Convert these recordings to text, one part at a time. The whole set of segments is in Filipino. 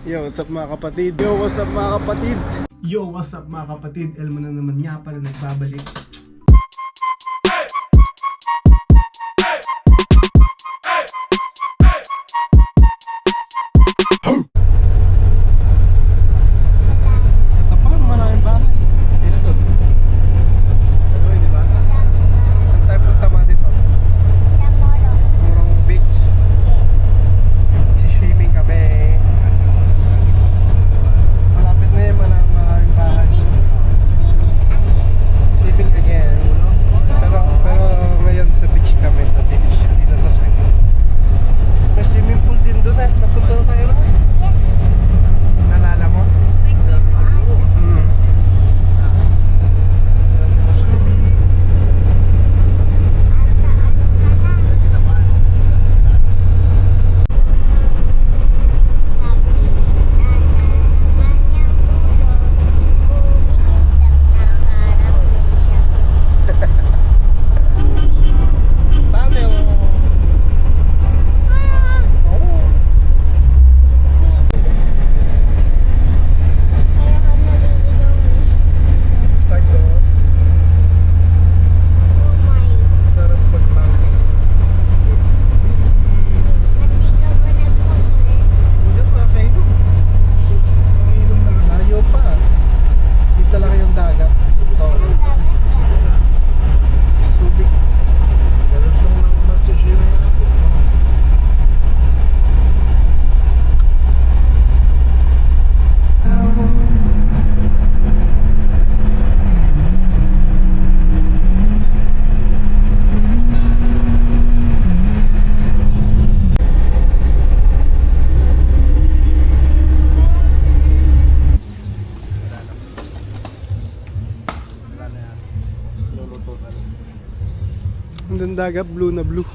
Yo, what's up mga kapatid? Yo, what's up mga kapatid? Yo, what's up mga kapatid? Elmo na naman nga pala nagbabalik. Ito pa, maraming bahay. Dito to. Ano di ba? Saan tayo punta Madison? Sa Moro. Morong Beach. Swimming kami. Malapit na yun, maraming bahay. Swimming again. Pero ngayon sa beach kami, sa beach, hindi na sa swimming. May swimming pool din doon eh. Napunta na tayo na. Yes. Nalala mo? Hmm. Tunnel. Oh. Sakto. Sarap mag-mountain. Hindi pa kayo. Umiinom na. Ayaw pa. Dito lang yung dagat. Ito. Subic. Ganun lang lang magsiswimming ako. Ang dagat, blue na blue.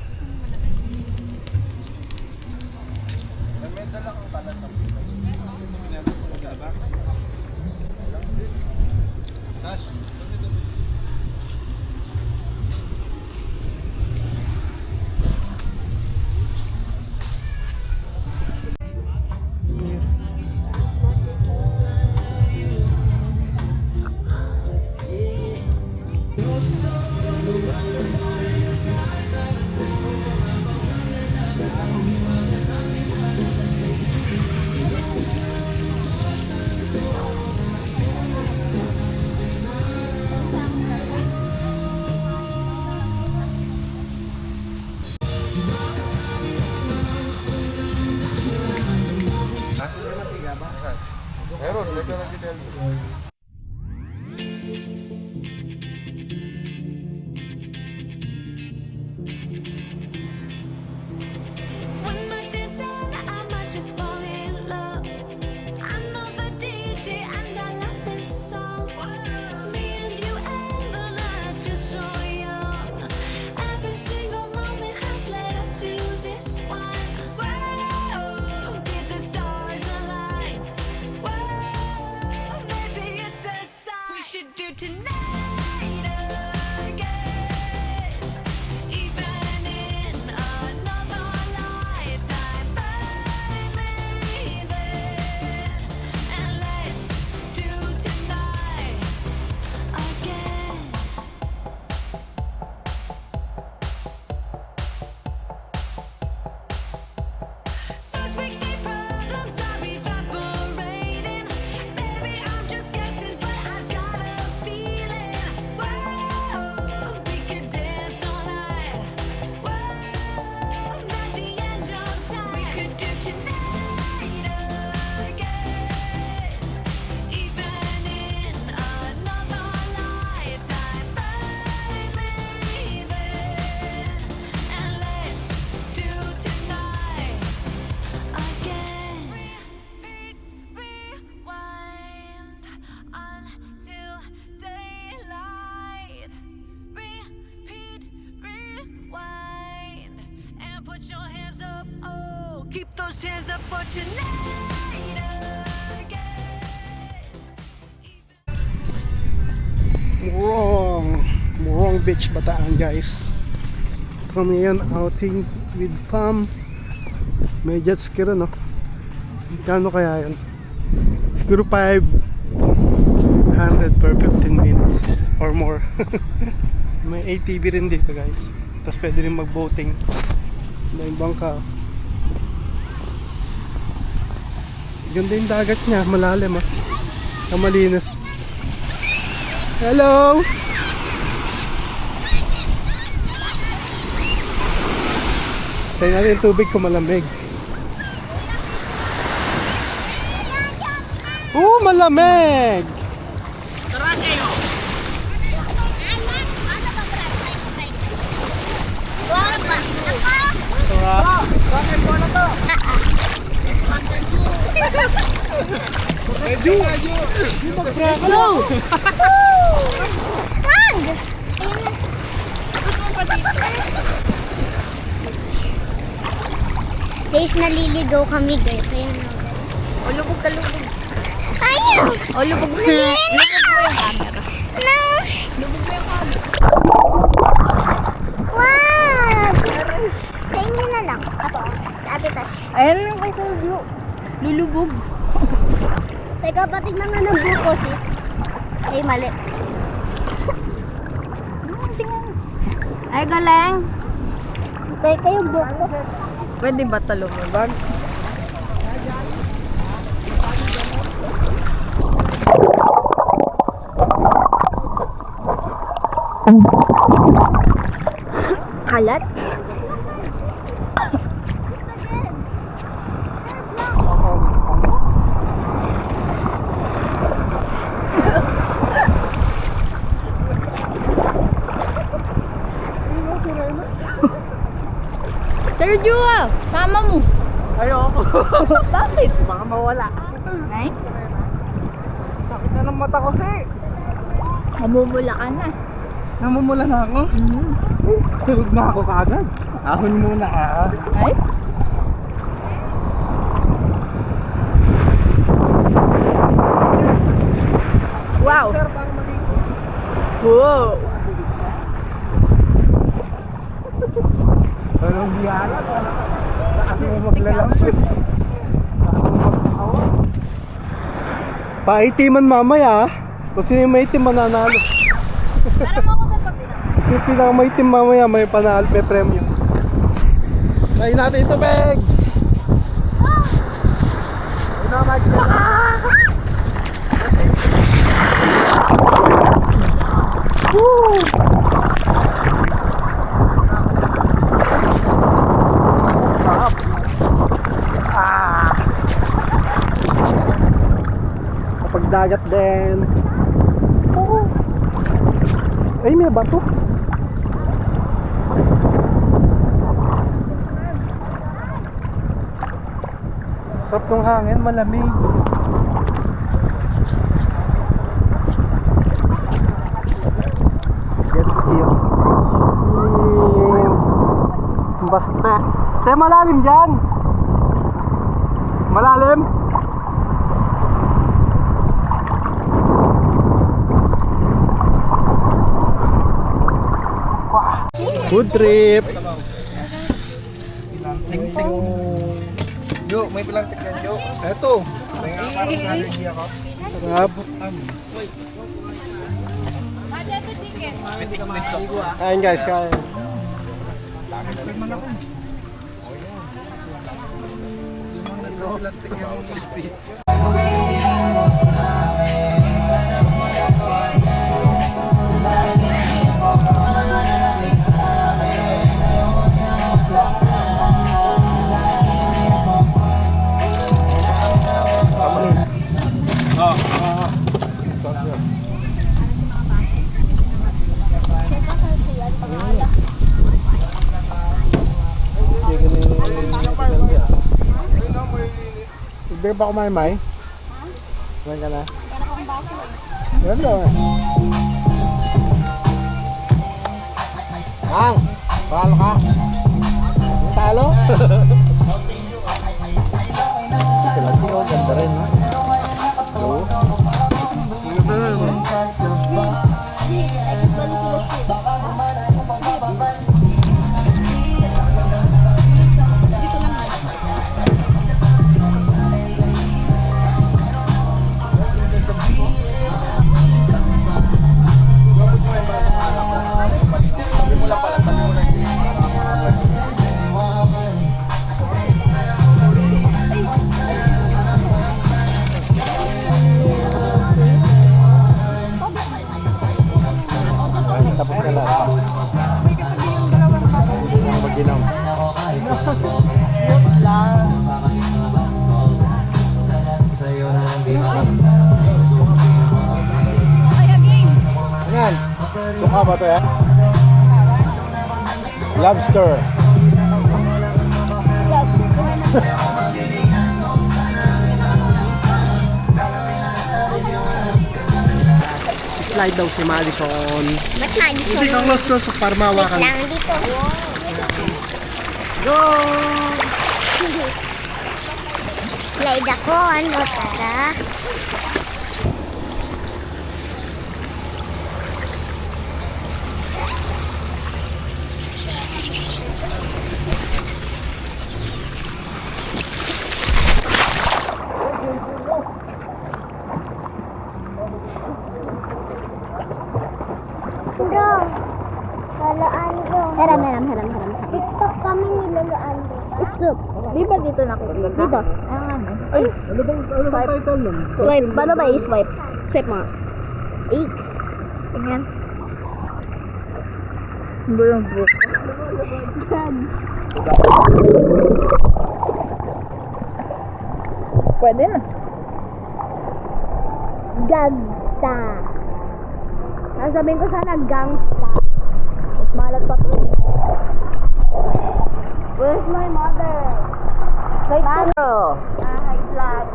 Meron, lagyan lang kita. When my dance on, I might just fall in love. I know the DJ and I love this song. Me and you and the night feel so young. Every single moment has led up to this one. Whoa, did the stars align? Whoa, maybe it's a sign we should do tonight again. Even in another lifetime, find me there, and let's do tonight again. First we keep problems are evaporating. Maybe I'm just guessing, but I've got a feeling. Whoa, we could dance all night. Whoa, at the end of time, we could do tonight again. Even in another lifetime, find me there, and let's do tonight again. Rewind until daylight. Repeat, rewind, and put your hands up. Oh, keep those hands up for tonight again. Morong Beach, Bataan guys. Kami yan outing with Pam. May jet ski rin, no? Kano kaya yun? Siguro 500 per 15 minutes or more. May ATV rin dito guys. Tapos pwede rin mag-boating. May bangka. Ganda yung dagat niya, malalim ah. Malinis. Hello! Tayo natin yung tubig kung malamig. Malamig! Let's go! Guys, naliligaw kami guys. Ayan o. O, lubog ka, lubog. Ayaw! O, lubog mo yan. Lubog mo yung camera. No! Lubog mo yung camera. Wow! Sa inyo na lang. Ako. Ate Tas. Ayan lang kay Sergio. Lulubog. Teka, patig na nga ng buko sis. Ay, mali. Tingnan. Ay, galing. Teka yung buko. Pwede ba lumubog? Kalat? Sergio, sama mo. Ayoko. Bakit? Baka mawala. Ay, Sakit na ng mata ko si. mamumula ka na. Namumula na ako. Tulog na ako kaagad. Ahon muna ah. Ay? Wow! Wow! Anong biyala? Ako maglalakad. Paitiman mamaya ah. Kung sino yung maitim mananalo. Pero mo ako sa pagbilang. Yung pinakamaitim mamaya may panalo, may premyo. Kain natin ito, Beg! Ayun na, Mike. Woo! Sarap. Kapag dagat din. Ay, may bato. Sarap ng hangin, malamig. Get still. Basta. Te, malalim dyan. Malalim. Food trip. Yo, may plantik yan, Yo. Eto. Sarap. Kain guys, kain. Hindi ba kumain, May? Kumain ka na? Yan daw eh. Ang! Talo ka! Talo? Tilati ko, ganda rin ha? Oo. ba ito yan? Lobster. Slide daw si Madison. Ba't Madison? Hindi ka close to para mawakan. Lang dito. Go! Slide ako, ano, tara. Bro, lalaan bro. Haram. TikTok kami nilalaan bro. Usup. Di ba dito nakikita? Dito. Ano? Ay, Ano bang title nun? swipe. Paano ba i-swipe? Swipe mo. X. Tingnan. Hindi yung book. Pwede na. Gangsta. Sasabihin ko sana gangsta. Mas malat pa to. Where's my mother? Mother. Hi, vlog.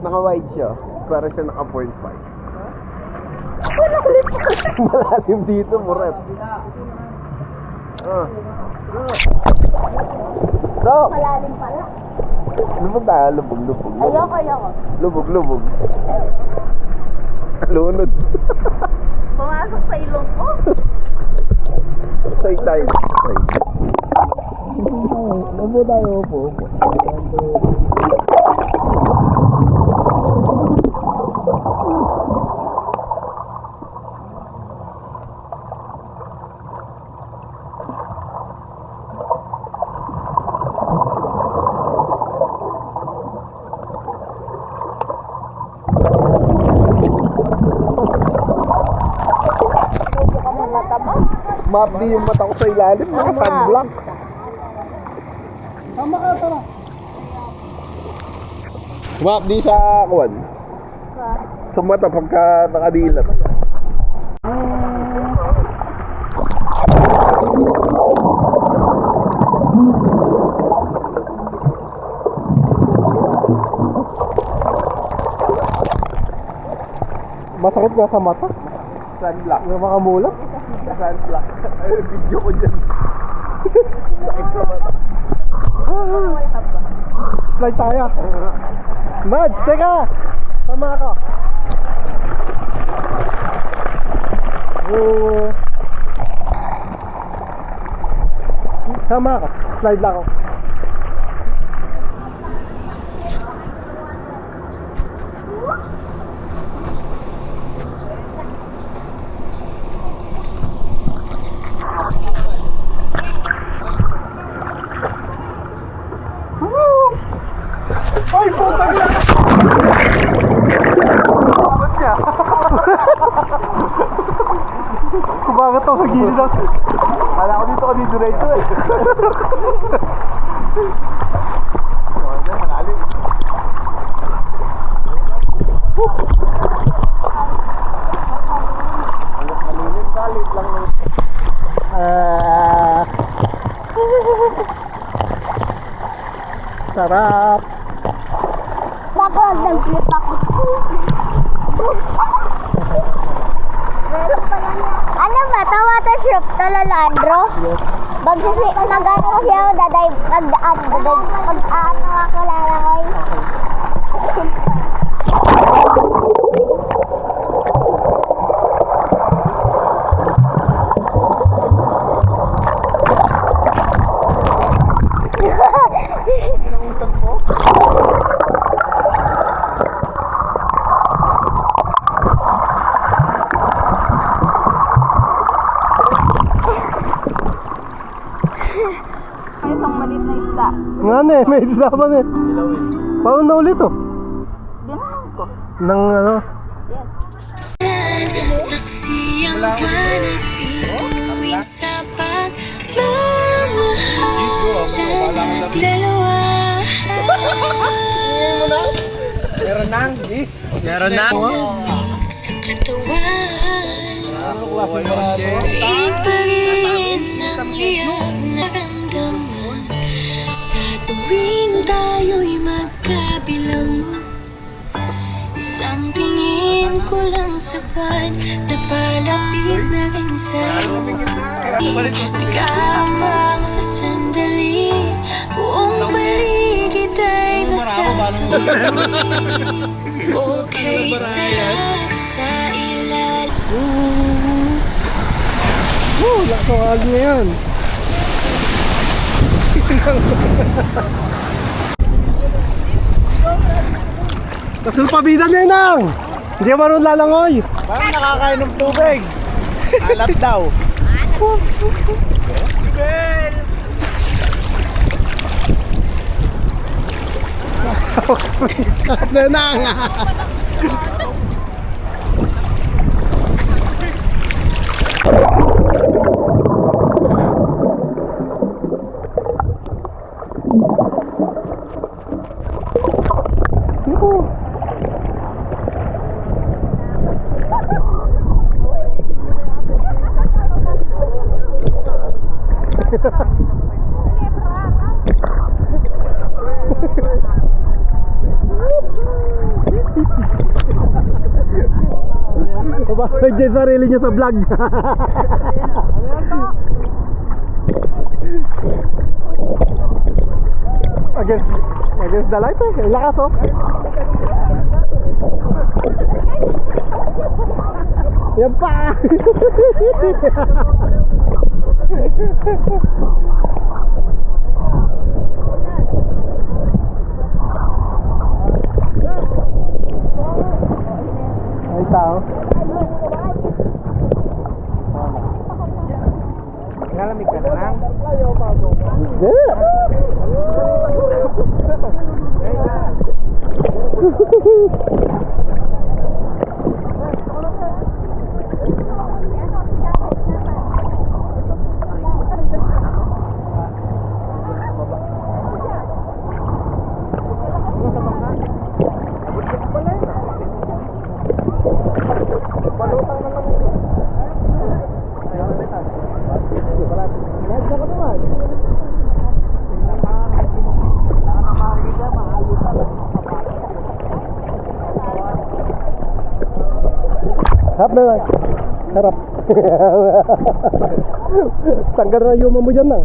Naka-wide siya. Para siya naka-point 5. Malalim dito, Muret. Stop! Malalim pala. Lubog tayo, lubog. Ayoko. Lubog. Lunod. Pumasok sa ilong ko. Side tayo. Lubog tayo, upo. Map di yung mata ko sa ilalim, naka-pan-block. Tama ka, tara. Map di sa kuwan. Sa mata pagka nakadilat. Masakit nga sa mata. Sunblock. Yung mga mulak. Sunblock. Ay, video ko dyan. Sakit sa mata. Slide tayo. Mads, teka! Sama ako. Sama ako. Slide lang ako. Ay, putang ina! Bakit niya? Kumagat ako sa gilid ako. Kala ko dito ka diretso eh. Malalim. Malalim, kalit lang naman. Sarap! Tapos nag-flip ako. Meron pala niya. Ano ba ito? Water shoot to, Lalandro? Yes. Mag-ano kasi ako, mag-ano ako, lalakoy. Pinangutan mo? May isang maliit na isda. Nga na eh, may isda pa na eh. Paano na ulit oh? Ginanon ko. Nang ano? Saksi ang panag-iuwi sa pagmamahal natin dalawa. Meron nang is. Meron na. Sa katawan Iba rin ang liyab na ramdaman Sa tuwing tayo'y magkabilang Isang tingin ko lang sapat Napalapit na rin sa'yo Nagkaambang sa sandali Buong paligid ay nasasama Okay, sarap sa ilalim Lakas ang hagin ngayon. Kasulpabidan na yun. Hindi ka marunong lalangoy. Parang nakakain ng tubig. Alat daw. Nanang. Nag-jay sarili niya sa vlog. Against the light eh. Lakas oh. Yan pa. Ay tao. Nalamig ka na lang. Hindi. Harap na lang. Harap. Tanggal na yung mo dyan lang.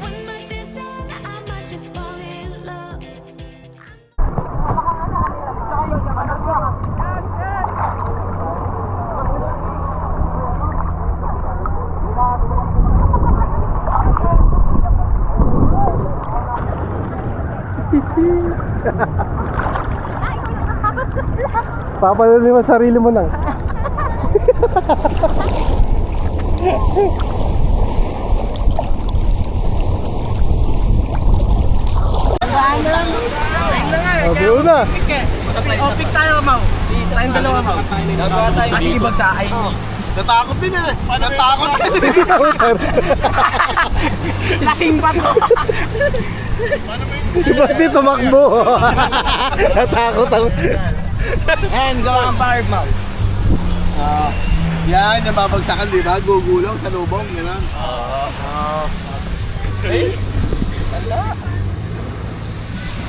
One more dance and I might just fall in love Papaluli mo sarili mo nang. Sabi una. Opik tayo, Mau. Tayong dalawa, Mau. Kasi ibag sa ay. Natakot din yan eh. Natakot din. Lasing pa to. Diba di tumakbo? Natakot ang... And gawa ang power, Mau. Yan, nababagsakan di ba? Gugulong sa lubong, gano'n.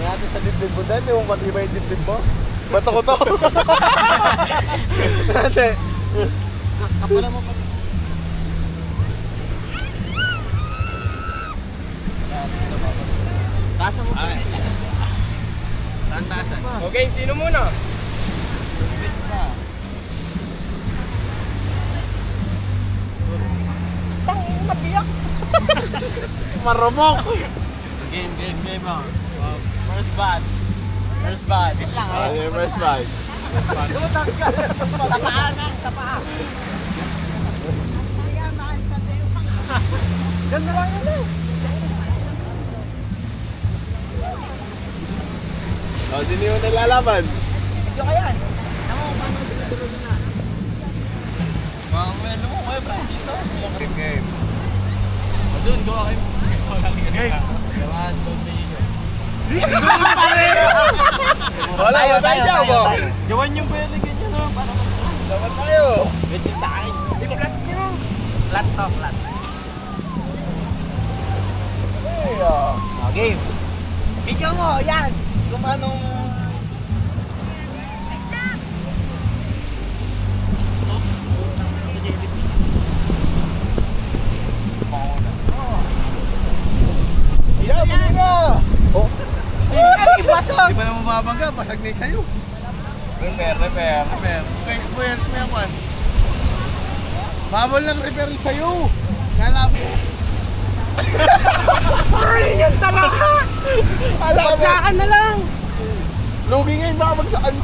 Natin sa dibdib mo dahil, yung matibay yung dibdib mo. Bato ko to. Nate. Kapala mo pa. Tasa mo. Tantasan. Okay, sino muna? Tangin mabiyak. Marumok! Game. First bad. First bad. First bite. Sa paa. Ganda lang yun eh. Sino yung naglalaban? Medyo kayan. Mga melo mo, kaya ba? Dito. Game. Doon, gawa kayo. Game. Gawan, doon na yun. Wala tayo. Gawan yung pwede ganyan no? Para Dapat tayo. medyo sa akin. Di ba flat nyo? Flat to, flat. Game. Video mo, yan. Kung anong... Yeah, muli na! Oh. Basag. Di ba na mababangga? Basag na yung sa'yo. Repair. Okay, puyers mo yan, man. Bawal lang repair sa'yo. Kala mo. Ay, yan talaga. Alam mo. Bagsakan na lang. Lugi ngayon baka magsaan.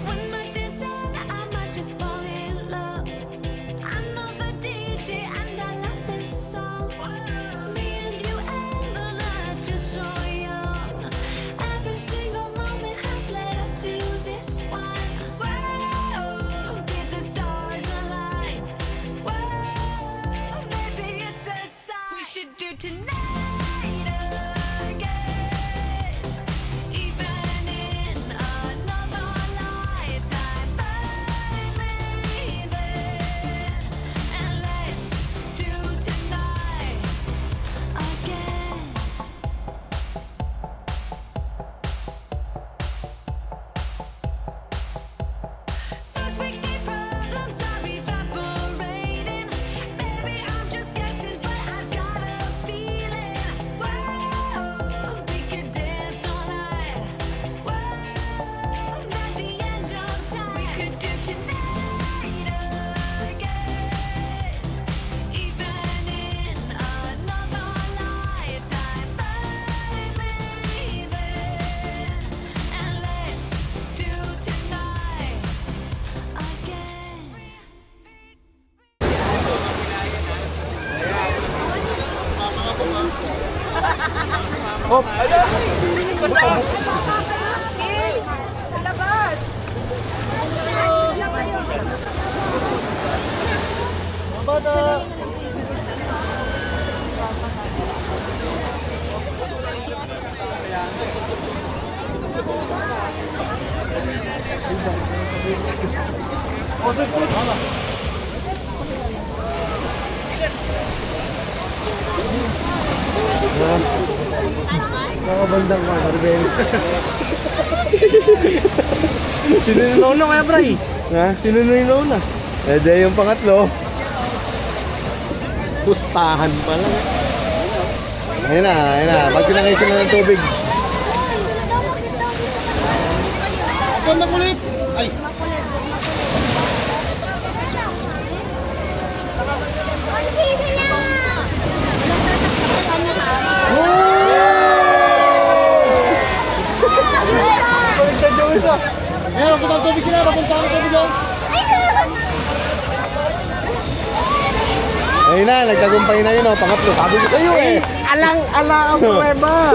One more dance and I might just fall in love. I know the DJ and I love this song. Me and you and the night feel so young. Every single moment has led up to this one. Whoa, did the stars align? Whoa, maybe it's a sign. We should do tonight again. Even in another lifetime, baby. And let's do tonight again. Those wicked problems are evaporating. Baby, I'm just guessing, but I've got a feeling. Whoa, we could dance all night. Whoa, not the end of time. We could do tonight again. Even in another lifetime, baby. And let's do tonight again. Nakabandang ka, Marvel. Sino yung nauna kaya, Bray? Ha? Sino yung nauna? Eh, di yung pangatlo. Pustahan pa lang. Ayun na. Ba't pinangay sila ng tubig? Ako makulit! Ay! Makulit. Ang hili na! Baliktad yung isa! Ngayon, punta ang tubig sila. Punta ang tubig lang. Ayun na, nagtagumpay na yun. Pangatlo. Sabi ko sa'yo eh. Alang-ala ang prueba.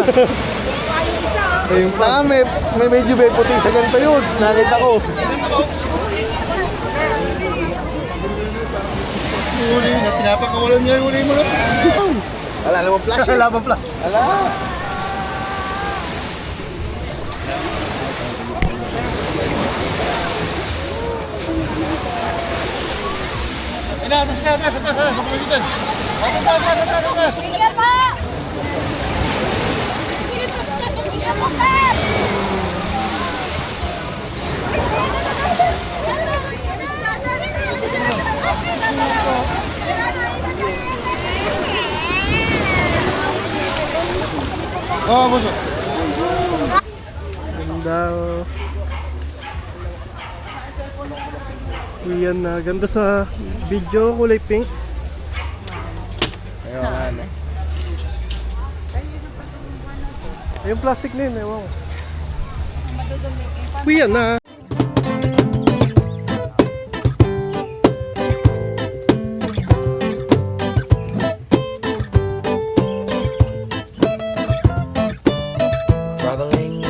Ayun pa, may medyo may puti sa ganito yun. Nakita ko. Huli na, pinapakawalan niya yung huli mo lang. Wala namang flash eh. Wala namang flash. Wala. Atas. Kapalitan. Atas. Sige pa! Sige po, sir! Oo, buso. Ganda. Oh. Yan na. Ganda sa video. Kulay pink. Ayun nga na. Yung plastic na yun. Ewan ko. Yan na. Traveling